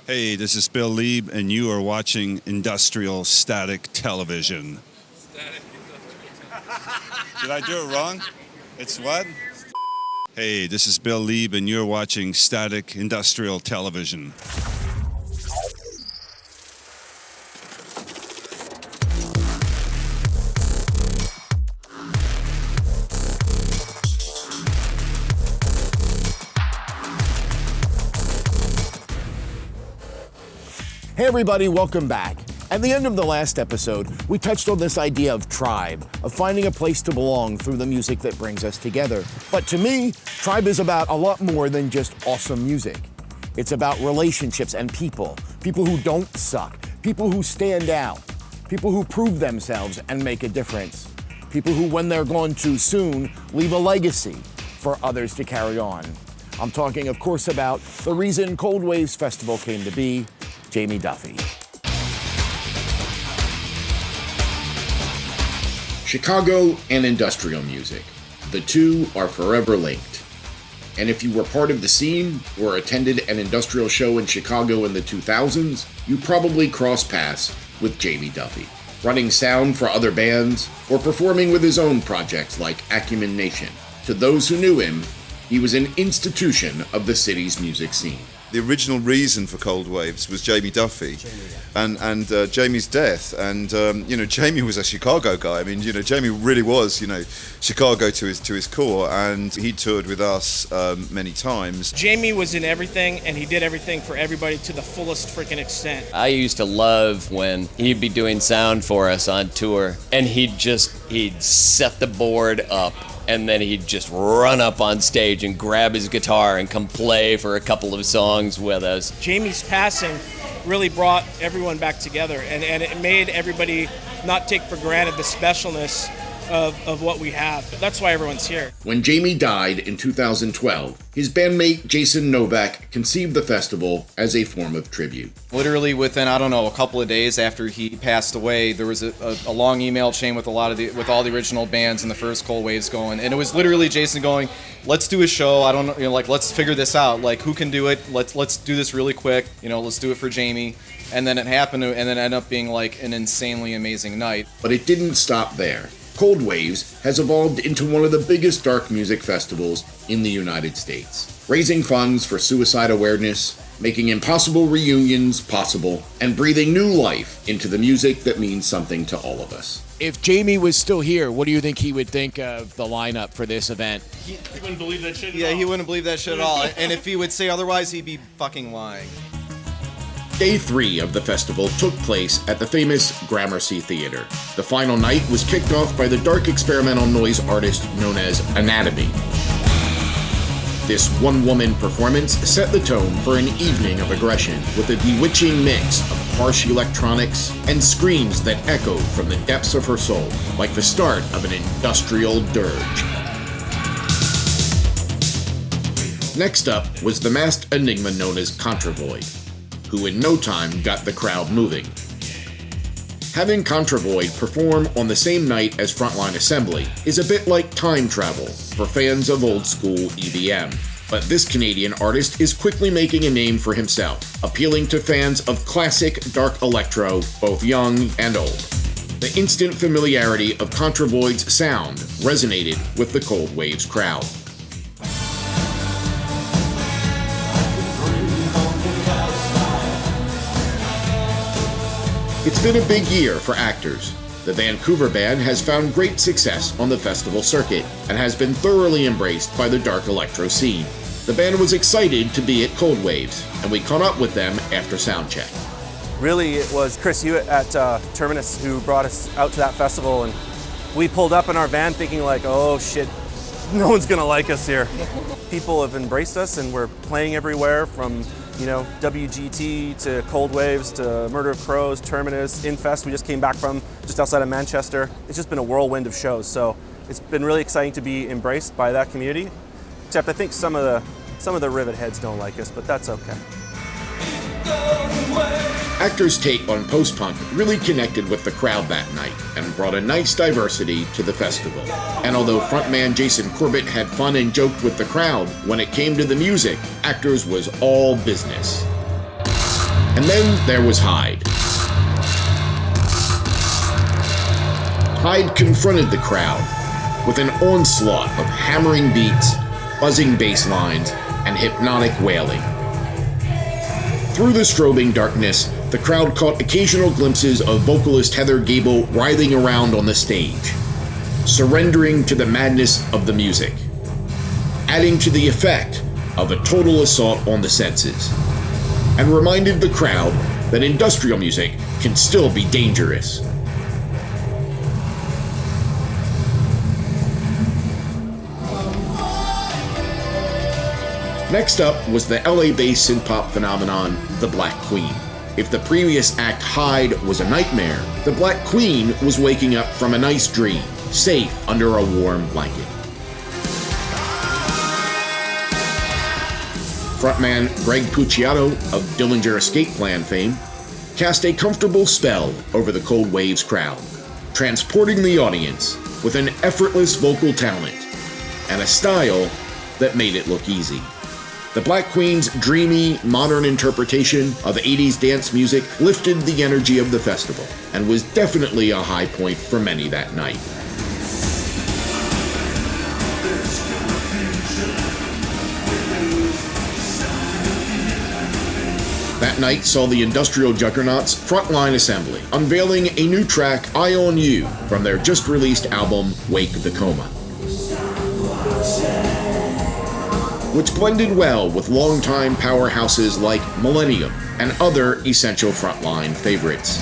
Hey, this is Bill Lieb, and you are watching Industrial Static Television. Static Industrial. Did I do it wrong? It's what? Hey, this is Bill Lieb, and you're watching Static Industrial Television. Hey everybody, welcome back. At the end of the last episode, we touched on this idea of tribe, of finding a place to belong through the music that brings us together. But to me, tribe is about a lot more than just awesome music. It's about relationships and people who don't suck, people who stand out, people who prove themselves and make a difference, people who, when they're gone too soon, leave a legacy for others to carry on. I'm talking, of course, about the reason Cold Waves Festival came to be, Jamie Duffy. Chicago and industrial music. The two are forever linked. And if you were part of the scene or attended an industrial show in Chicago in the 2000s, you probably crossed paths with Jamie Duffy, running sound for other bands or performing with his own projects like Acumen Nation. To those who knew him, he was an institution of the city's music scene. The original reason for Cold Waves was Jamie Duffy and Jamie's death. And, Jamie was a Chicago guy. I mean, Jamie really was, Chicago to his core. And he toured with us many times. Jamie was in everything, and he did everything for everybody to the fullest freaking extent. I used to love when he'd be doing sound for us on tour, and he'd set the board up. And then he'd just run up on stage and grab his guitar and come play for a couple of songs with us. Jamie's passing really brought everyone back together, and it made everybody not take for granted the specialness of what we have. That's why everyone's here. When Jamie died in 2012, his bandmate Jason Novak conceived the festival as a form of tribute. Literally within, a couple of days after he passed away, there was a long email chain with all the original bands and the first Cold Waves going, and it was literally Jason going, "Let's do a show. I don't know, let's figure this out. Like, who can do it? Let's do this really quick. Let's do it for Jamie." And then it happened, and then it ended up being like an insanely amazing night. But it didn't stop there. Cold Waves has evolved into one of the biggest dark music festivals in the United States, raising funds for suicide awareness, making impossible reunions possible, and breathing new life into the music that means something to all of us. If Jamie was still here, what do you think he would think of the lineup for this event? He wouldn't believe that shit at all. Yeah, he wouldn't believe that shit at all. And if he would say otherwise, he'd be fucking lying. Day 3 of the festival took place at the famous Gramercy Theater. The final night was kicked off by the dark experimental noise artist known as Anatomy. This one-woman performance set the tone for an evening of aggression with a bewitching mix of harsh electronics and screams that echoed from the depths of her soul, like the start of an industrial dirge. Next up was the masked enigma known as Contravoid, who in no time got the crowd moving. Having Contravoid perform on the same night as Frontline Assembly is a bit like time travel for fans of old school EBM. But this Canadian artist is quickly making a name for himself, appealing to fans of classic dark electro, both young and old. The instant familiarity of Contravoid's sound resonated with the Cold Waves crowd. It's been a big year for Actors. The Vancouver band has found great success on the festival circuit and has been thoroughly embraced by the dark electro scene. The band was excited to be at Cold Waves, and we caught up with them after soundcheck. Really, it was Chris Hewitt at Terminus who brought us out to that festival, and we pulled up in our van thinking like, oh shit, no one's gonna like us here. People have embraced us, and we're playing everywhere from WGT to Cold Waves to Murder of Crows, Terminus, Infest we just came back from just outside of Manchester. It's just been a whirlwind of shows, so it's been really exciting to be embraced by that community. Except I think some of the rivet heads don't like us, but that's okay. Actors' take on post-punk really connected with the crowd that night and brought a nice diversity to the festival. And although frontman Jason Corbett had fun and joked with the crowd, when it came to the music, Actors was all business. And then there was Hyde. Hyde confronted the crowd with an onslaught of hammering beats, buzzing bass lines, and hypnotic wailing. Through the strobing darkness, the crowd caught occasional glimpses of vocalist Heather Gable writhing around on the stage, surrendering to the madness of the music, adding to the effect of a total assault on the senses, and reminded the crowd that industrial music can still be dangerous. Next up was the LA-based synth-pop phenomenon, the Black Queen. If the previous act Hyde was a nightmare, the Black Queen was waking up from a nice dream, safe under a warm blanket. Frontman Greg Puciato of Dillinger Escape Plan fame cast a comfortable spell over the Cold Waves crowd, transporting the audience with an effortless vocal talent and a style that made it look easy. The Black Queen's dreamy, modern interpretation of 80s dance music lifted the energy of the festival and was definitely a high point for many that night. That night saw the industrial juggernauts Frontline Assembly unveiling a new track, Eye on You, from their just-released album, Wake the Coma, which blended well with longtime powerhouses like Millennium and other essential Frontline favorites.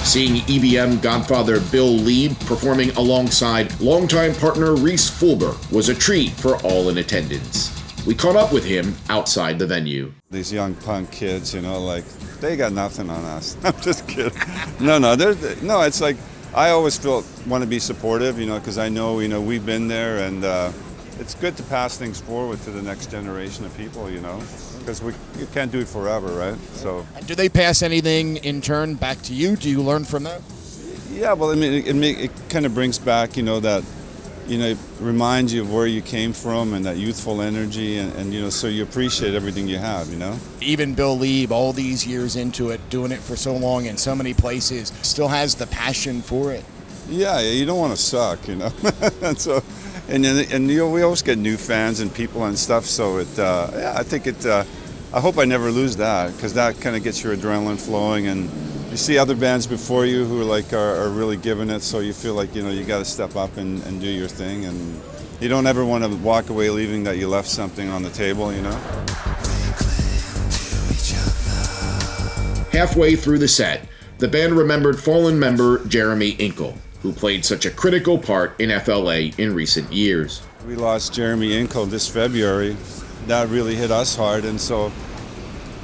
Seeing EBM godfather Bill Lieb performing alongside longtime partner Reese Fulber was a treat for all in attendance. We caught up with him outside the venue. These young punk kids, you know, like, they got nothing on us. I'm just kidding. No, it's like, I always want to be supportive, you know, because I know, you know, we've been there, and it's good to pass things forward to the next generation of people, you know, because you can't do it forever, right? So. And do they pass anything in turn back to you? Do you learn from them? Yeah, well, I mean, it kind of brings back, you know, that, you know, it reminds you of where you came from and that youthful energy, and you know, so you appreciate everything you have, you know? Even Bill Lieb, all these years into it, doing it for so long in so many places, still has the passion for it. Yeah, you don't want to suck, you know? And so, and you know, we always get new fans and people and stuff, so I think I hope I never lose that, because that kind of gets your adrenaline flowing, and you see other bands before you who are really giving it, so you feel like, you know, you got to step up and do your thing, and you don't ever want to walk away leaving that you left something on the table, you know? Halfway through the set, the band remembered fallen member Jeremy Inkle, who played such a critical part in FLA in recent years. We lost Jeremy Inkle this February. That really hit us hard, and so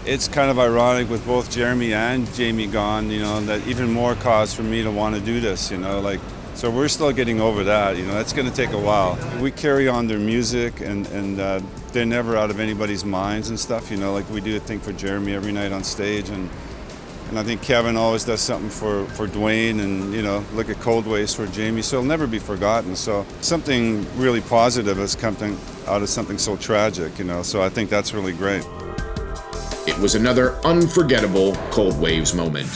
it's kind of ironic with both Jeremy and Jamie gone, you know, that even more cause for me to want to do this, you know, like, so we're still getting over that, you know, that's going to take a while. We carry on their music, and they're never out of anybody's minds and stuff, you know, like we do a thing for Jeremy every night on stage, and I think Kevin always does something for Dwayne, and, you know, look at Cold Waves for Jamie, so it'll never be forgotten. So something really positive has come out of something so tragic, you know, so I think that's really great. It was another unforgettable Cold Waves moment.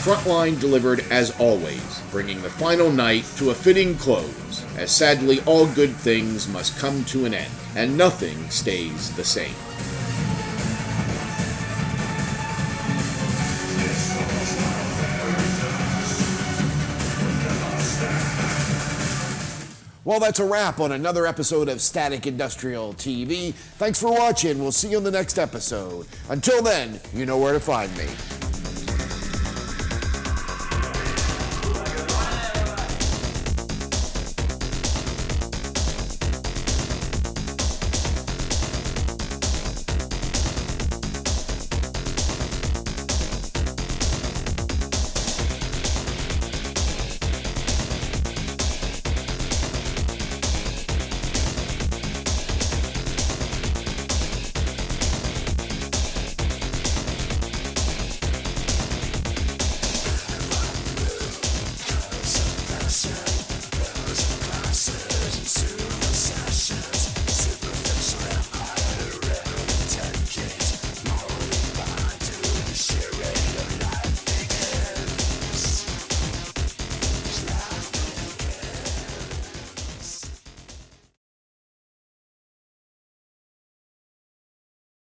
Frontline delivered as always, bringing the final night to a fitting close, as sadly all good things must come to an end, and nothing stays the same. Well, that's a wrap on another episode of Statik Industrial TV. Thanks for watching. We'll see you on the next episode. Until then, you know where to find me.